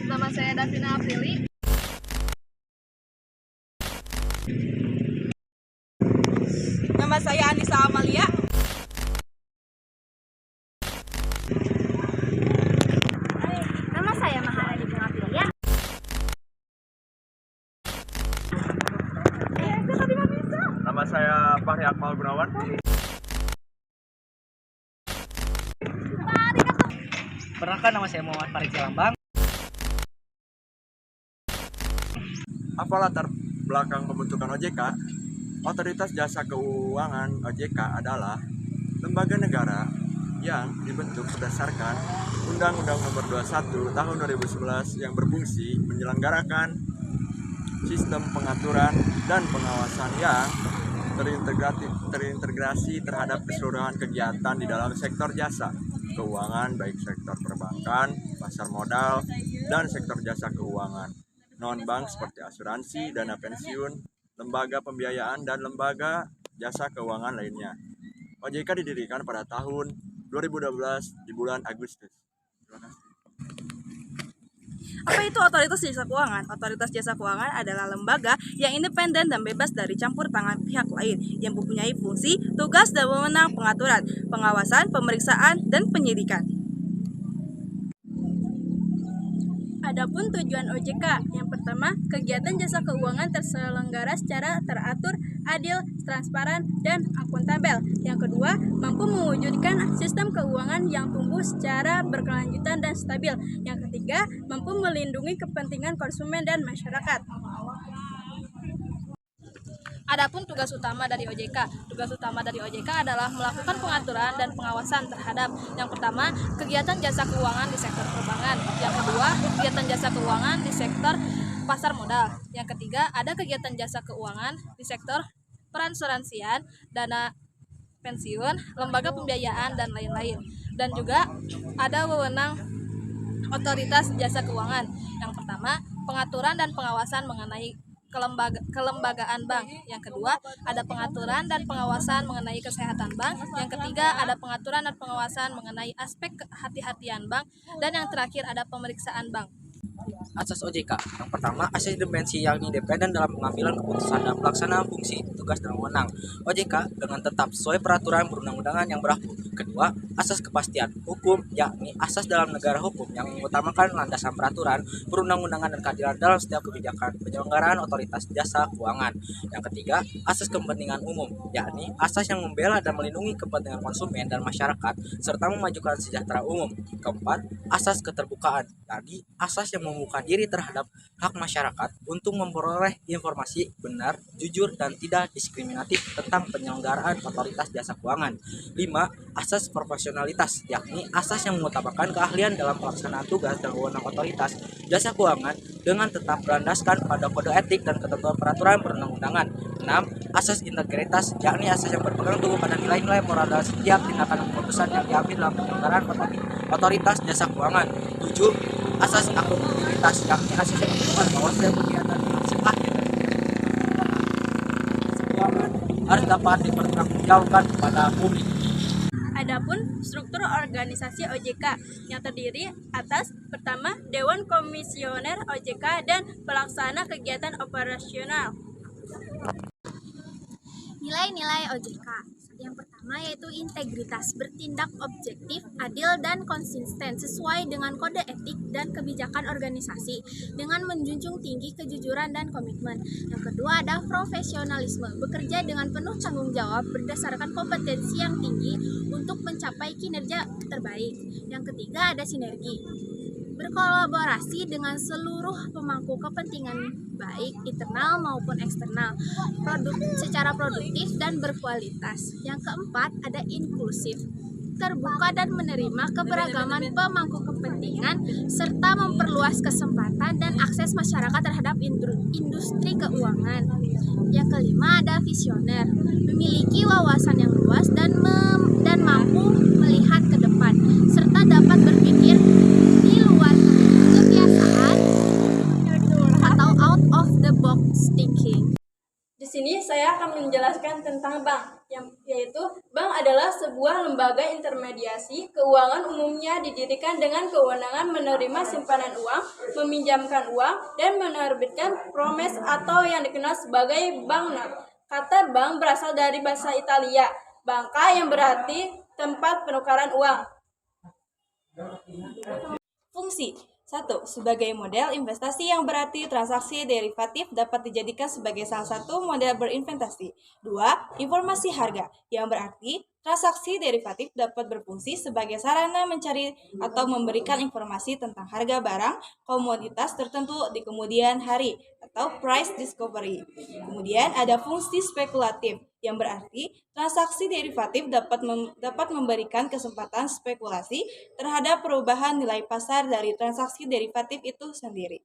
Nama saya Davina Aprili. Nama saya Anissa Amalia. Nama saya Maharani Bunga Pilihan. Nama saya Fahri Akmal Gunawan. Perkenalkan, nama saya Muhammad Farid Lambang. Apa latar belakang pembentukan OJK? Otoritas Jasa Keuangan OJK adalah lembaga negara yang dibentuk berdasarkan Undang-Undang Nomor 21 Tahun 2011 yang berfungsi menyelenggarakan sistem pengaturan dan pengawasan yang terintegrasi terhadap keseluruhan kegiatan di dalam sektor jasa keuangan, baik sektor perbankan, pasar modal, dan sektor jasa keuangan non-bank seperti asuransi, dana pensiun, lembaga pembiayaan, dan lembaga jasa keuangan lainnya. OJK didirikan pada tahun 2012 di bulan Agustus. Terima kasih. Apa itu otoritas jasa keuangan? Otoritas jasa keuangan adalah lembaga yang independen dan bebas dari campur tangan pihak lain yang mempunyai fungsi, tugas, dan wewenang pengaturan, pengawasan, pemeriksaan, dan penyidikan. Adapun tujuan OJK, yang pertama, kegiatan jasa keuangan terselenggara secara teratur, adil, transparan, dan akuntabel. Yang kedua, mampu mewujudkan sistem keuangan yang tumbuh secara berkelanjutan dan stabil. Yang ketiga, mampu melindungi kepentingan konsumen dan masyarakat. Adapun tugas utama dari OJK. Tugas utama dari OJK adalah melakukan pengaturan dan pengawasan terhadap yang pertama, kegiatan jasa keuangan di sektor perbankan. Yang kedua, kegiatan jasa keuangan di sektor pasar modal. Yang ketiga, ada kegiatan jasa keuangan di sektor peransuransian, dana pensiun, lembaga pembiayaan, dan lain-lain. Dan juga ada wewenang otoritas jasa keuangan. Yang pertama, pengaturan dan pengawasan mengenai kelembagaan bank. Yang kedua, ada pengaturan dan pengawasan mengenai kesehatan bank. Yang ketiga, ada pengaturan dan pengawasan mengenai aspek kehati-hatian bank. Dan yang terakhir, ada pemeriksaan bank. Asas OJK. Yang pertama, asas independensi yang independen dalam pengambilan keputusan dan pelaksanaan fungsi, tugas, dan wewenang OJK dengan tetap sesuai peraturan perundang-undangan yang berlaku. Kedua, asas kepastian hukum, yakni asas dalam negara hukum yang mengutamakan landasan peraturan perundang-undangan dan keadilan dalam setiap kebijakan penyelenggaraan otoritas jasa keuangan. Yang ketiga, asas kepentingan umum, yakni asas yang membela dan melindungi kepentingan konsumen dan masyarakat serta memajukan sejahtera umum. Keempat, asas keterbukaan, yakni asas yang membuka diri terhadap hak masyarakat untuk memperoleh informasi benar, jujur, dan tidak diskriminatif tentang penyelenggaraan otoritas jasa keuangan. 5. Asas profesionalitas, yakni asas yang mengutamakan keahlian dalam pelaksanaan tugas dan wewenang otoritas jasa keuangan dengan tetap berlandaskan pada kode etik dan ketentuan peraturan perundang-undangan. 6. Asas integritas, yakni asas yang berpegang teguh pada nilai-nilai moral dalam setiap tindakan keputusan yang diambil dalam penyelenggaraan otoritas jasa keuangan. 7. Asas akuntabilitas, yakni asas yang menentukan bahwa setiap kegiatan yang hasil akhir dari keuangan harus dapat dipertanggungjawabkan kepada publik. Adapun struktur organisasi OJK yang terdiri atas pertama, Dewan Komisioner OJK dan pelaksana kegiatan operasional. Nilai-nilai OJK. Yang pertama yaitu integritas, bertindak objektif, adil, dan konsisten sesuai dengan kode etik dan kebijakan organisasi dengan menjunjung tinggi kejujuran dan komitmen. Yang kedua ada profesionalisme, bekerja dengan penuh tanggung jawab berdasarkan kompetensi yang tinggi untuk mencapai kinerja terbaik. Yang ketiga ada sinergi, berkolaborasi dengan seluruh pemangku kepentingan baik internal maupun eksternal, secara produktif dan berkualitas. Yang keempat ada inklusif, terbuka dan menerima keberagaman pemangku kepentingan serta memperluas kesempatan dan akses masyarakat terhadap industri keuangan. Yang kelima ada visioner, memiliki wawasan yang luas dan mampu melihat ke depan serta dapat berpikir di luar kebiasaan atau out of the box thinking. Di sini saya akan menjelaskan tentang bank, yaitu bank adalah sebuah sebuah lembaga intermediasi keuangan umumnya didirikan dengan kewenangan menerima simpanan uang, meminjamkan uang, dan menerbitkan promes atau yang dikenal sebagai banknote. Kata bank berasal dari bahasa Italia, banca yang berarti tempat penukaran uang. Fungsi 1. Sebagai model investasi yang berarti transaksi derivatif dapat dijadikan sebagai salah satu model berinvestasi. 2. Informasi harga yang berarti transaksi derivatif dapat berfungsi sebagai sarana mencari atau memberikan informasi tentang harga barang, komoditas tertentu di kemudian hari atau price discovery. Kemudian ada fungsi spekulatif yang berarti transaksi derivatif dapat memberikan kesempatan spekulasi terhadap perubahan nilai pasar dari transaksi derivatif itu sendiri.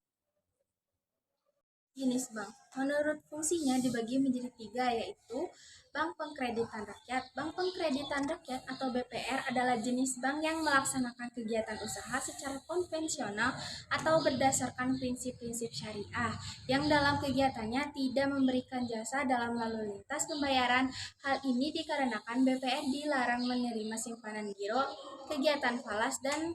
Jenis bank. Menurut fungsinya dibagi menjadi 3, yaitu Bank Pengkreditan Rakyat. Bank Pengkreditan Rakyat atau BPR adalah jenis bank yang melaksanakan kegiatan usaha secara konvensional atau berdasarkan prinsip-prinsip syariah, yang dalam kegiatannya tidak memberikan jasa dalam lalu lintas pembayaran. Hal ini dikarenakan BPR dilarang menerima simpanan giro, kegiatan falas, dan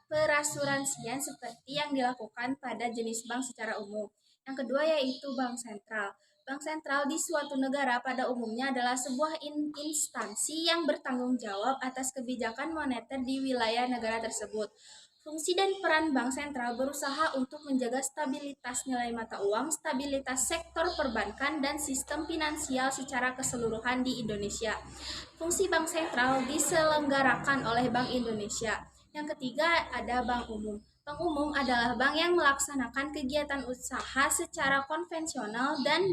perasuransian seperti yang dilakukan pada jenis bank secara umum. Yang kedua yaitu bank sentral. Bank sentral di suatu negara pada umumnya adalah sebuah instansi yang bertanggung jawab atas kebijakan moneter di wilayah negara tersebut. Fungsi dan peran bank sentral berusaha untuk menjaga stabilitas nilai mata uang, stabilitas sektor perbankan, dan sistem finansial secara keseluruhan di Indonesia. Fungsi bank sentral diselenggarakan oleh Bank Indonesia. Yang ketiga ada bank umum. Bank umum adalah bank yang melaksanakan kegiatan usaha secara konvensional dan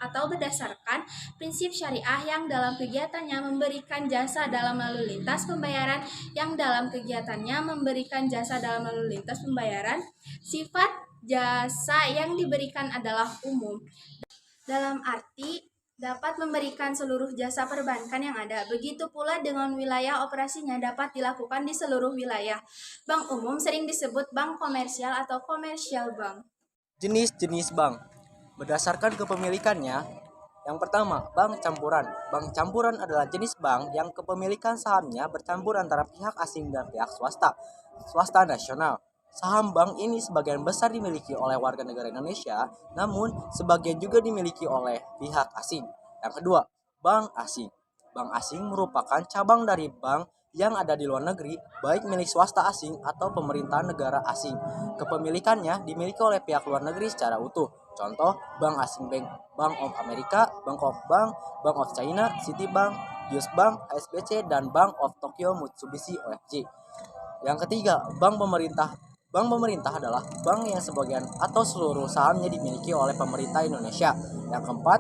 atau berdasarkan prinsip syariah, yang dalam kegiatannya memberikan jasa dalam lalu lintas pembayaran, Sifat jasa yang diberikan adalah umum, dalam arti dapat memberikan seluruh jasa perbankan yang ada. Begitu pula dengan wilayah operasinya dapat dilakukan di seluruh wilayah. Bank umum sering disebut bank komersial atau commercial bank. Jenis-jenis bank berdasarkan kepemilikannya. Yang pertama, bank campuran. Bank campuran adalah jenis bank yang kepemilikan sahamnya bercampur antara pihak asing dan pihak swasta nasional. Saham bank ini sebagian besar dimiliki oleh warga negara Indonesia, namun sebagian juga dimiliki oleh pihak asing. Yang kedua, bank asing. Bank asing merupakan cabang dari bank yang ada di luar negeri, baik milik swasta asing atau pemerintahan negara asing. Kepemilikannya dimiliki oleh pihak luar negeri secara utuh. Contoh, bank asing Bank of America, Bangkok Bank, Bank of China, Citibank, US Bank, HSBC, dan Bank of Tokyo Mitsubishi UFJ. Yang ketiga, bank pemerintah. Bank pemerintah adalah bank yang sebagian atau seluruh sahamnya dimiliki oleh pemerintah Indonesia. Yang keempat,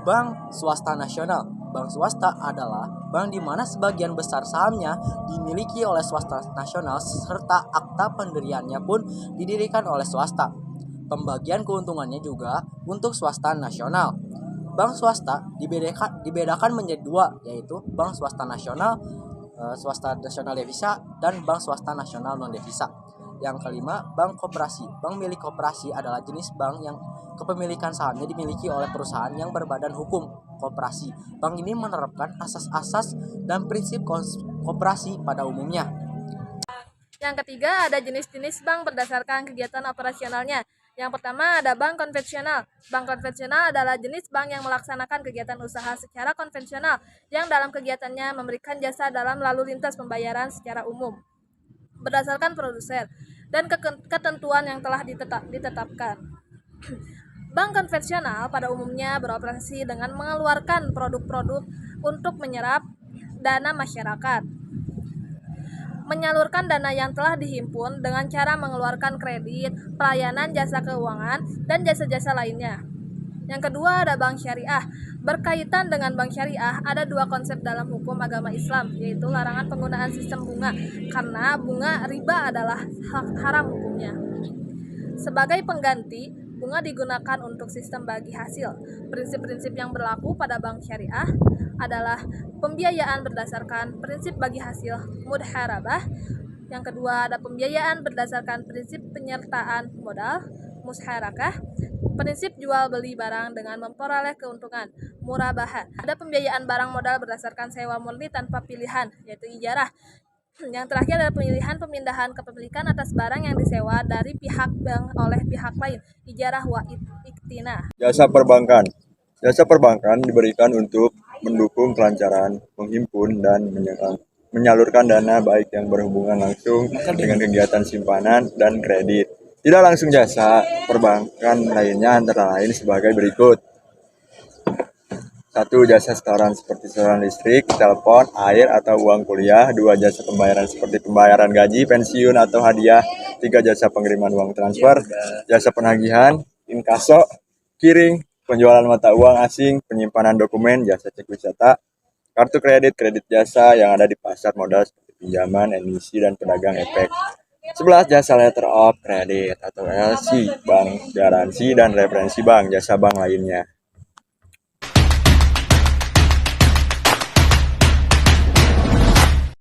bank swasta nasional. Bank swasta adalah bank di mana sebagian besar sahamnya dimiliki oleh swasta nasional serta akta pendiriannya pun didirikan oleh swasta. Pembagian keuntungannya juga untuk swasta nasional. Bank swasta dibedakan menjadi 2, yaitu bank swasta nasional devisa, dan bank swasta nasional non devisa. Yang kelima, bank koperasi. Bank milik koperasi adalah jenis bank yang kepemilikan sahamnya dimiliki oleh perusahaan yang berbadan hukum koperasi. Bank ini menerapkan asas-asas dan prinsip koperasi pada umumnya. Yang ketiga ada jenis-jenis bank berdasarkan kegiatan operasionalnya. Yang pertama ada bank konvensional. Bank konvensional adalah jenis bank yang melaksanakan kegiatan usaha secara konvensional, yang dalam kegiatannya memberikan jasa dalam lalu lintas pembayaran secara umum berdasarkan produser dan ketentuan yang telah ditetapkan. Bank konvensional pada umumnya beroperasi dengan mengeluarkan produk-produk untuk menyerap dana masyarakat, menyalurkan dana yang telah dihimpun dengan cara mengeluarkan kredit, pelayanan jasa keuangan, dan jasa-jasa lainnya. Yang kedua ada bank syariah. Berkaitan dengan bank syariah, ada 2 konsep dalam hukum agama Islam, yaitu larangan penggunaan sistem bunga, karena bunga riba adalah haram hukumnya. Sebagai pengganti, bunga digunakan untuk sistem bagi hasil. Prinsip-prinsip yang berlaku pada bank syariah adalah pembiayaan berdasarkan prinsip bagi hasil mudharabah. Yang kedua ada pembiayaan berdasarkan prinsip penyertaan modal musyarakah, Prinsip jual beli barang dengan memperoleh keuntungan, murabaha. Ada pembiayaan barang modal berdasarkan sewa murni tanpa pilihan, yaitu ijarah. Yang terakhir adalah pilihan pemindahan kepemilikan atas barang yang disewa dari pihak bank oleh pihak lain, ijarah wa iktina. Jasa perbankan. Jasa perbankan diberikan untuk mendukung kelancaran, menghimpun, dan menyalurkan dana baik yang berhubungan langsung dengan kegiatan simpanan dan kredit. Tidak langsung jasa perbankan lainnya antara lain sebagai berikut. 1. Jasa setoran seperti setoran listrik, telepon, air, atau uang kuliah. 2. Jasa pembayaran seperti pembayaran gaji, pensiun, atau hadiah. 3. Jasa pengiriman uang transfer, jasa penagihan, inkaso, kiring, penjualan mata uang asing, penyimpanan dokumen, jasa cek wisata, kartu kredit, kredit jasa yang ada di pasar modal seperti pinjaman, emisi, dan pedagang efek. 11. Jasa letter of credit atau LC, bank, garansi, dan referensi bank, jasa bank lainnya.